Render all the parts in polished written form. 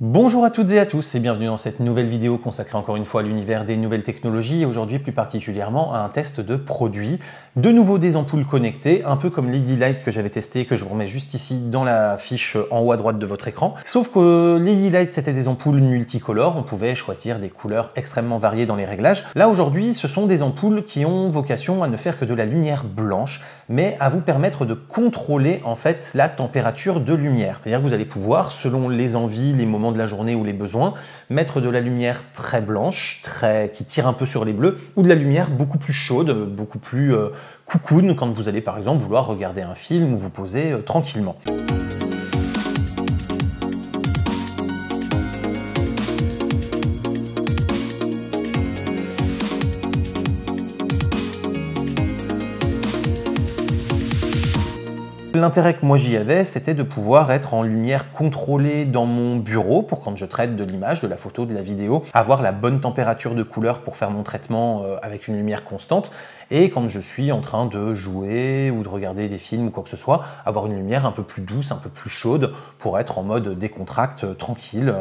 Bonjour à toutes et à tous et bienvenue dans cette nouvelle vidéo consacrée encore une fois à l'univers des nouvelles technologies et aujourd'hui plus particulièrement à un test de produit. De nouveau des ampoules connectées, un peu comme les Yeelight que j'avais testé et que je vous remets juste ici dans la fiche en haut à droite de votre écran. Sauf que les Yeelight c'était des ampoules multicolores, on pouvait choisir des couleurs extrêmement variées dans les réglages. Là aujourd'hui ce sont des ampoules qui ont vocation à ne faire que de la lumière blanche, mais à vous permettre de contrôler en fait la température de lumière. C'est-à-dire que vous allez pouvoir, selon les envies, les moments de la journée ou les besoins, mettre de la lumière très blanche, qui tire un peu sur les bleus, ou de la lumière beaucoup plus chaude, beaucoup plus cocoon quand vous allez par exemple vouloir regarder un film ou vous poser tranquillement. L'intérêt que moi j'y avais, c'était de pouvoir être en lumière contrôlée dans mon bureau pour quand je traite de l'image, de la photo, de la vidéo, avoir la bonne température de couleur pour faire mon traitement avec une lumière constante. Et quand je suis en train de jouer ou de regarder des films ou quoi que ce soit, avoir une lumière un peu plus douce, un peu plus chaude pour être en mode décontracte, tranquille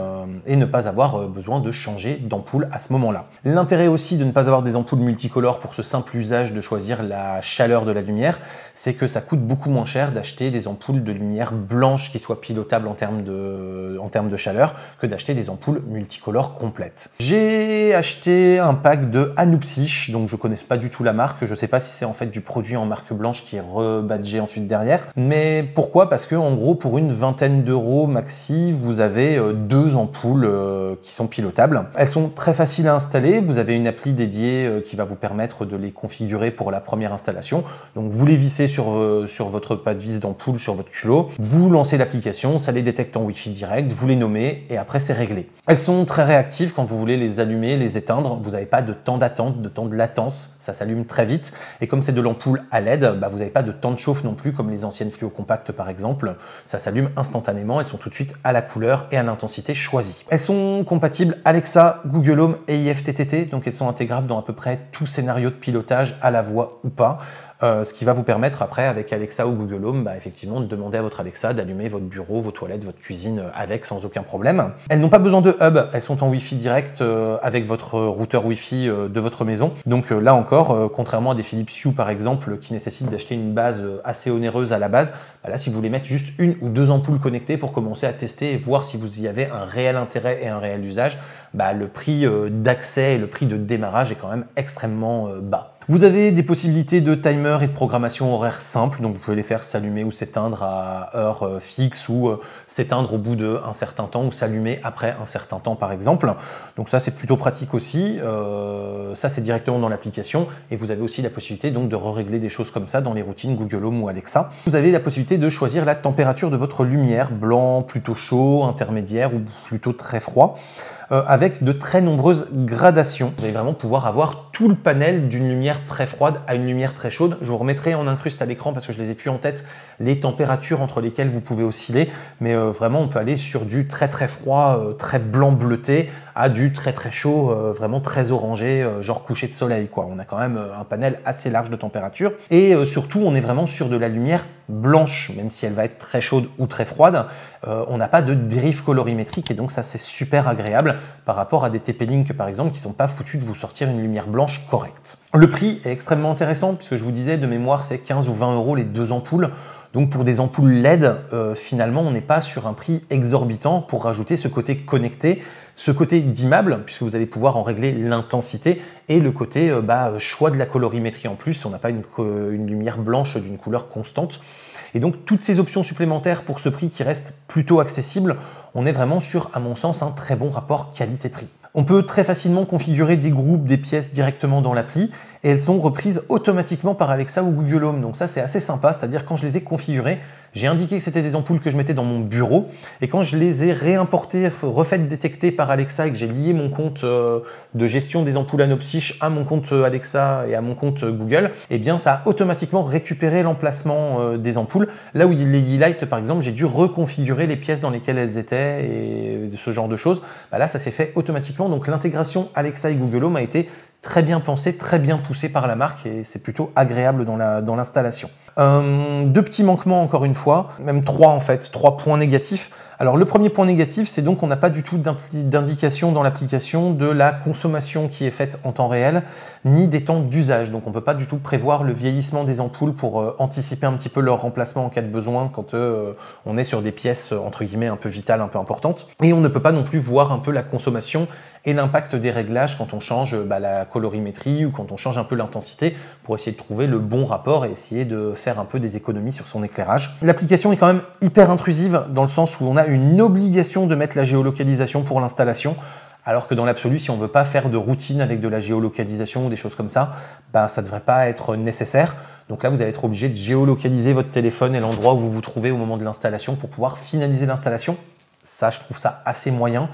et ne pas avoir besoin de changer d'ampoule à ce moment-là. L'intérêt aussi de ne pas avoir des ampoules multicolores pour ce simple usage de choisir la chaleur de la lumière, c'est que ça coûte beaucoup moins cher d'acheter des ampoules de lumière blanche qui soient pilotables en termes de chaleur que d'acheter des ampoules multicolores complètes. J'ai acheté un pack de Anupsych, donc je connais pas du tout la marque. Je ne sais pas si c'est en fait du produit en marque blanche qui est rebadgé ensuite derrière. Mais pourquoi? Parce que en gros, pour une vingtaine d'euros maxi, vous avez deux ampoules qui sont pilotables. Elles sont très faciles à installer. Vous avez une appli dédiée qui va vous permettre de les configurer pour la première installation. Donc vous les vissez sur votre pas de vis d'ampoule, sur votre culot. Vous lancez l'application, ça les détecte en Wi-Fi direct, vous les nommez et après c'est réglé. Elles sont très réactives quand vous voulez les allumer, les éteindre. Vous n'avez pas de temps d'attente, de temps de latence. Ça s'allume très vite. Et comme c'est de l'ampoule à LED, vous n'avez pas de temps de chauffe non plus, comme les anciennes fluo compactes par exemple. Ça s'allume instantanément. Elles sont tout de suite à la couleur et à l'intensité choisie. Elles sont compatibles Alexa, Google Home et IFTTT. Donc elles sont intégrables dans à peu près tout scénario de pilotage à la voix ou pas. Ce qui va vous permettre après, avec Alexa ou Google Home, effectivement, de demander à votre Alexa d'allumer votre bureau, vos toilettes, votre cuisine avec sans aucun problème. Elles n'ont pas besoin de hub, elles sont en Wi-Fi direct avec votre routeur Wi-Fi de votre maison. Donc là encore, contrairement à des Philips Hue par exemple, qui nécessitent d'acheter une base assez onéreuse à la base, là si vous voulez mettre juste une ou deux ampoules connectées pour commencer à tester et voir si vous y avez un réel intérêt et un réel usage, le prix d'accès et le prix de démarrage est quand même extrêmement bas. Vous avez des possibilités de timer et de programmation horaire simple, donc vous pouvez les faire s'allumer ou s'éteindre à heure fixe ou s'éteindre au bout d'un certain temps ou s'allumer après un certain temps par exemple. Donc ça c'est plutôt pratique aussi, ça c'est directement dans l'application et vous avez aussi la possibilité donc de régler des choses comme ça dans les routines Google Home ou Alexa. Vous avez la possibilité de choisir la température de votre lumière, blanc, plutôt chaud, intermédiaire ou plutôt très froid. Avec de très nombreuses gradations. Vous allez vraiment pouvoir avoir tout le panel d'une lumière très froide à une lumière très chaude. Je vous remettrai en incruste à l'écran parce que je les ai plus en tête les températures entre lesquelles vous pouvez osciller, mais vraiment on peut aller sur du très très froid, très blanc bleuté à du très très chaud, vraiment très orangé, genre coucher de soleil quoi. On a quand même un panel assez large de température et surtout on est vraiment sur de la lumière blanche, même si elle va être très chaude ou très froide, on n'a pas de dérive colorimétrique et donc ça c'est super agréable par rapport à des TP-Link par exemple qui sont pas foutus de vous sortir une lumière blanche correcte. Le prix est extrêmement intéressant puisque je vous disais de mémoire c'est 15 ou 20 euros les deux ampoules. Donc pour des ampoules LED, finalement on n'est pas sur un prix exorbitant pour rajouter ce côté connecté, ce côté dimmable puisque vous allez pouvoir en régler l'intensité et le côté choix de la colorimétrie en plus, on n'a pas une lumière blanche d'une couleur constante. Et donc toutes ces options supplémentaires pour ce prix qui reste plutôt accessible, on est vraiment sur, à mon sens, un très bon rapport qualité-prix. On peut très facilement configurer des groupes, des pièces directement dans l'appli et elles sont reprises automatiquement par Alexa ou Google Home. Donc ça c'est assez sympa, c'est-à-dire quand je les ai configurées, j'ai indiqué que c'était des ampoules que je mettais dans mon bureau et quand je les ai réimportées, refaites détecter par Alexa et que j'ai lié mon compte de gestion des ampoules Anupsych à mon compte Alexa et à mon compte Google, eh bien ça a automatiquement récupéré l'emplacement des ampoules. Là où les Yeelight par exemple, j'ai dû reconfigurer les pièces dans lesquelles elles étaient et ce genre de choses. Là ça s'est fait automatiquement, donc l'intégration Alexa et Google Home a été très bien pensé, très bien poussé par la marque et c'est plutôt agréable dans l'installation. Deux petits manquements encore une fois, même trois en fait, 3 points négatifs. Alors le premier point négatif, c'est donc qu'on n'a pas du tout d'indication dans l'application de la consommation qui est faite en temps réel, ni des temps d'usage. Donc on ne peut pas du tout prévoir le vieillissement des ampoules pour anticiper un petit peu leur remplacement en cas de besoin quand on est sur des pièces entre guillemets un peu vitales, un peu importantes. Et on ne peut pas non plus voir un peu la consommation et l'impact des réglages quand on change la colorimétrie ou quand on change un peu l'intensité pour essayer de trouver le bon rapport et essayer de faire un peu des économies sur son éclairage. L'application est quand même hyper intrusive dans le sens où on a une obligation de mettre la géolocalisation pour l'installation, alors que dans l'absolu, si on ne veut pas faire de routine avec de la géolocalisation ou des choses comme ça, ça ne devrait pas être nécessaire. Donc là, vous allez être obligé de géolocaliser votre téléphone et l'endroit où vous vous trouvez au moment de l'installation pour pouvoir finaliser l'installation. Ça, je trouve ça assez moyen.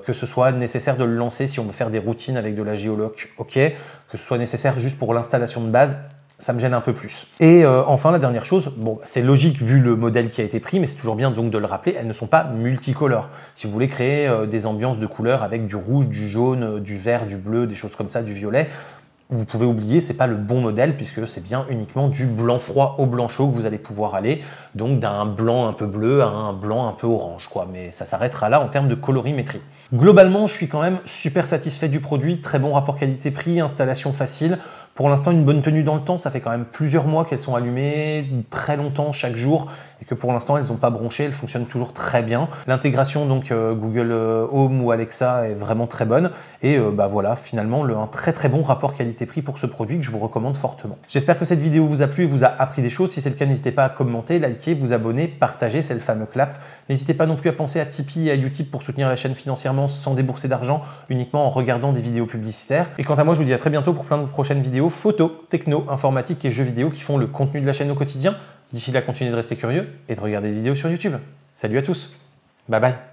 Que ce soit nécessaire de le lancer si on veut faire des routines avec de la géoloc, ok. Que ce soit nécessaire juste pour l'installation de base, ça me gêne un peu plus. Et enfin, la dernière chose, bon, c'est logique vu le modèle qui a été pris, mais c'est toujours bien donc de le rappeler, elles ne sont pas multicolores. Si vous voulez créer des ambiances de couleurs avec du rouge, du jaune, du vert, du bleu, des choses comme ça, du violet, vous pouvez oublier, c'est pas le bon modèle puisque c'est bien uniquement du blanc froid au blanc chaud que vous allez pouvoir aller, donc d'un blanc un peu bleu à un blanc un peu orange, quoi. Mais ça s'arrêtera là en termes de colorimétrie. Globalement, je suis quand même super satisfait du produit, très bon rapport qualité-prix, installation facile. Pour l'instant, une bonne tenue dans le temps, ça fait quand même plusieurs mois qu'elles sont allumées, très longtemps, chaque jour, et que pour l'instant, elles n'ont pas bronché, elles fonctionnent toujours très bien. L'intégration donc Google Home ou Alexa est vraiment très bonne, et voilà, finalement, un très très bon rapport qualité-prix pour ce produit que je vous recommande fortement. J'espère que cette vidéo vous a plu et vous a appris des choses. Si c'est le cas, n'hésitez pas à commenter, liker, vous abonner, partager, c'est le fameux clap. N'hésitez pas non plus à penser à Tipeee et à Utip pour soutenir la chaîne financièrement sans débourser d'argent, uniquement en regardant des vidéos publicitaires. Et quant à moi, je vous dis à très bientôt pour plein de prochaines vidéos photos, techno, informatique et jeux vidéo qui font le contenu de la chaîne au quotidien. D'ici là, continuez de rester curieux et de regarder des vidéos sur YouTube. Salut à tous, bye bye.